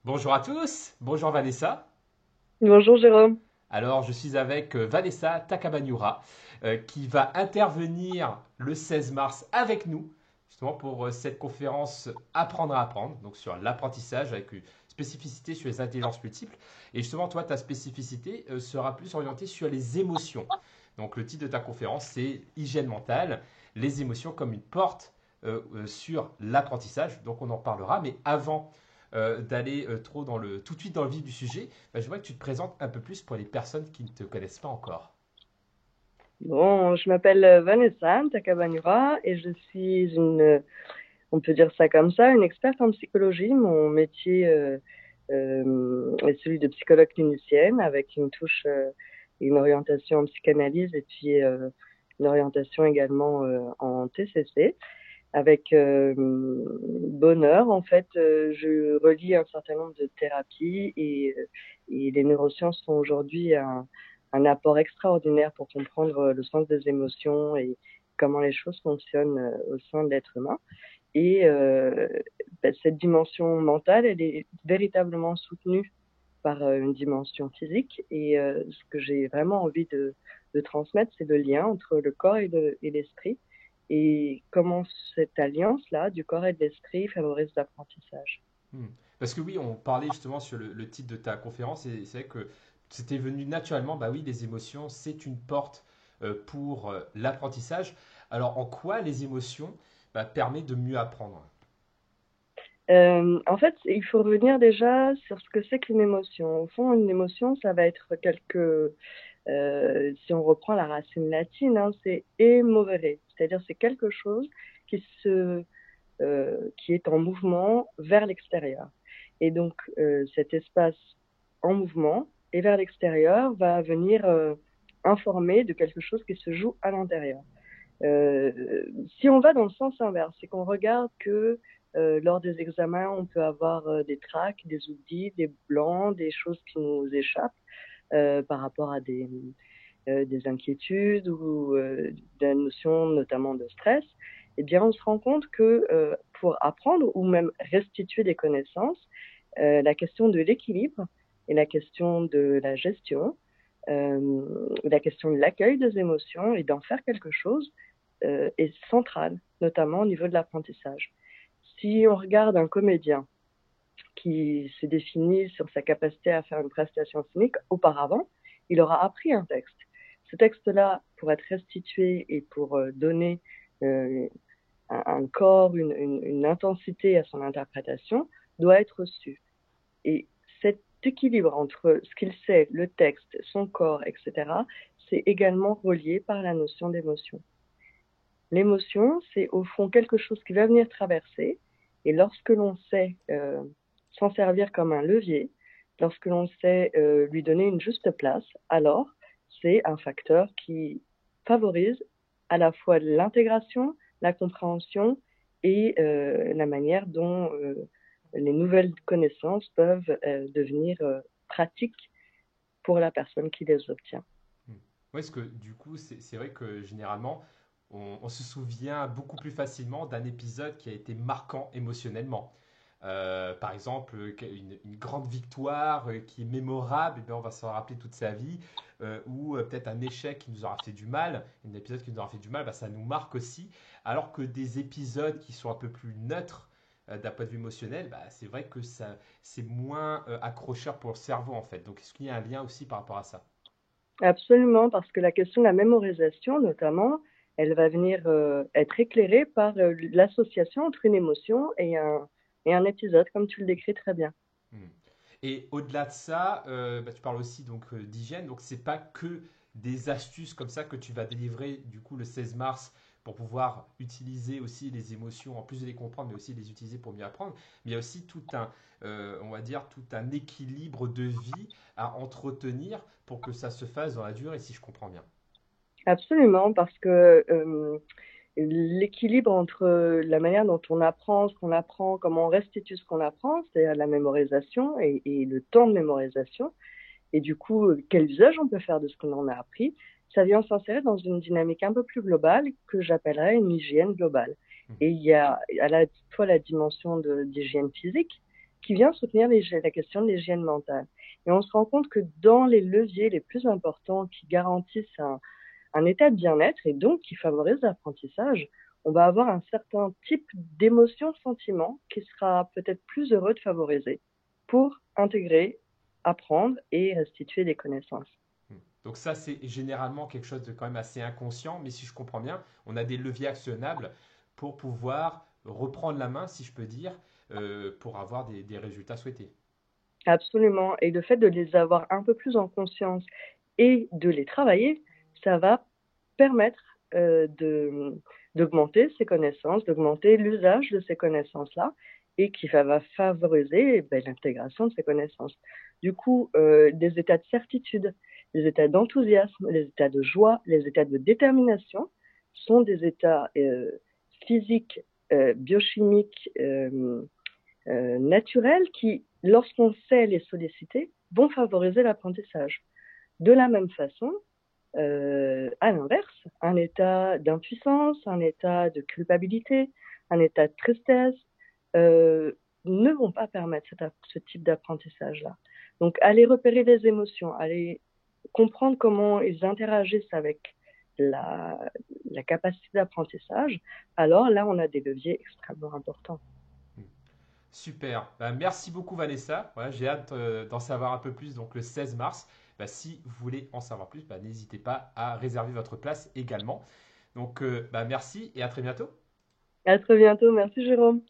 Bonjour à tous, bonjour Vanessa. Bonjour Jérôme. Alors je suis avec Vanessa Takabanyura qui va intervenir le 16 mars avec nous justement pour cette conférence Apprendre à apprendre, donc sur l'apprentissage avec une spécificité sur les intelligences multiples. Et justement toi ta spécificité sera plus orientée sur les émotions. Donc le titre de ta conférence c'est Hygiène mentale, les émotions comme une porte sur l'apprentissage. Donc on en parlera, mais avant d'aller trop tout de suite dans le vif du sujet, bah, je voudrais que tu te présentes un peu plus pour les personnes qui ne te connaissent pas encore. Bon, je m'appelle Vanessa Takabanura et je suis on peut dire ça comme ça, une experte en psychologie. Mon métier est celui de psychologue clinicienne avec une touche, une orientation en psychanalyse et puis une orientation également en TCC. Avec bonheur, en fait, je relie un certain nombre de thérapies et les neurosciences sont aujourd'hui un apport extraordinaire pour comprendre le sens des émotions et comment les choses fonctionnent au sein de l'être humain. Et cette dimension mentale, elle est véritablement soutenue par une dimension physique. Et ce que j'ai vraiment envie de transmettre, c'est le lien entre le corps et l'esprit et comment cette alliance-là du corps et de l'esprit favorise l'apprentissage. Hmm. Parce que oui, on parlait justement sur le titre de ta conférence et c'est vrai que c'était venu naturellement, bah oui, les émotions, c'est une porte pour l'apprentissage. Alors en quoi les émotions permettent de mieux apprendre? En fait, il faut revenir déjà sur ce que c'est qu'une émotion. Au fond, une émotion, ça va être si on reprend la racine latine, hein, c'est emovere, c'est-à-dire c'est quelque chose qui est en mouvement vers l'extérieur. Et donc, cet espace en mouvement et vers l'extérieur va venir informer de quelque chose qui se joue à l'intérieur. Si on va dans le sens inverse, c'est qu'on regarde que lors des examens, on peut avoir des tracs, des oublis, des blancs, des choses qui nous échappent par rapport à des inquiétudes ou des notions notamment de stress, eh bien, on se rend compte que pour apprendre ou même restituer des connaissances, la question de l'équilibre et la question de la gestion, la question de l'accueil des émotions et d'en faire quelque chose est centrale, notamment au niveau de l'apprentissage. Si on regarde un comédien qui se définit sur sa capacité à faire une prestation scénique, auparavant, il aura appris un texte. Ce texte-là, pour être restitué et pour donner euh, un corps, une intensité à son interprétation, doit être reçu. Et cet équilibre entre ce qu'il sait, le texte, son corps, etc., c'est également relié par la notion d'émotion. L'émotion, c'est au fond quelque chose qui va venir traverser, et lorsque l'on sait s'en servir comme un levier, lorsque l'on sait lui donner une juste place, alors c'est un facteur qui favorise à la fois l'intégration, la compréhension et la manière dont les nouvelles connaissances peuvent devenir pratiques pour la personne qui les obtient. Hmm. Ouais, parce que du coup, c'est vrai que généralement, on se souvient beaucoup plus facilement d'un épisode qui a été marquant émotionnellement. Par exemple, une grande victoire qui est mémorable, eh bien, on va s'en rappeler toute sa vie, ou peut-être un échec qui nous aura fait du mal, un épisode qui nous aura fait du mal, bah, ça nous marque aussi. Alors que des épisodes qui sont un peu plus neutres d'un point de vue émotionnel, bah, c'est vrai que ça, c'est moins accrocheur pour le cerveau en fait. Donc, est-ce qu'il y a un lien aussi par rapport à ça? Absolument, parce que la question de la mémorisation, notamment, elle va venir être éclairée par l'association entre une émotion et un épisode, comme tu le décris très bien. Hmm. Et au-delà de ça, bah, tu parles aussi donc d'hygiène. Donc c'est pas que des astuces comme ça que tu vas délivrer du coup le 16 mars pour pouvoir utiliser aussi les émotions, en plus de les comprendre, mais aussi les utiliser pour mieux apprendre. Mais il y a aussi tout un, on va dire, tout un équilibre de vie à entretenir pour que ça se fasse dans la durée, si je comprends bien. Absolument, parce que l'équilibre entre la manière dont on apprend ce qu'on apprend, comment on restitue ce qu'on apprend, c'est-à-dire la mémorisation et le temps de mémorisation, et du coup, quel usage on peut faire de ce qu'on en a appris, ça vient s'insérer dans une dynamique un peu plus globale que j'appellerais une hygiène globale. Mhm. Et il y a à la fois la dimension d'hygiène physique, qui vient soutenir la question de l'hygiène mentale. Et on se rend compte que dans les leviers les plus importants qui garantissent un état de bien-être et donc qui favorisent l'apprentissage, on va avoir un certain type d'émotion, sentiment qui sera peut-être plus heureux de favoriser pour intégrer, apprendre et restituer des connaissances. Donc ça, c'est généralement quelque chose de quand même assez inconscient, mais si je comprends bien, on a des leviers actionnables pour pouvoir reprendre la main, si je peux dire, pour avoir des résultats souhaités. Absolument. Et le fait de les avoir un peu plus en conscience et de les travailler, ça va permettre d'augmenter ses connaissances, d'augmenter l'usage de ces connaissances-là et qui va favoriser l'intégration de ces connaissances. Du coup, des états de certitude, les états d'enthousiasme, les états de joie, les états de détermination sont des états physiques, biochimiques, naturels qui, lorsqu'on sait les solliciter, vont favoriser l'apprentissage. De la même façon, à l'inverse, un état d'impuissance, un état de culpabilité, un état de tristesse ne vont pas permettre ce type d'apprentissage-là. Donc, aller repérer les émotions, aller comprendre comment ils interagissent avec la capacité d'apprentissage, alors là, on a des leviers extrêmement importants. Super. Bah, merci beaucoup Vanessa. Ouais, j'ai hâte d'en savoir un peu plus donc le 16 mars. Bah, si vous voulez en savoir plus, bah, n'hésitez pas à réserver votre place également. Donc bah, merci et à très bientôt. À très bientôt. Merci, Jérôme.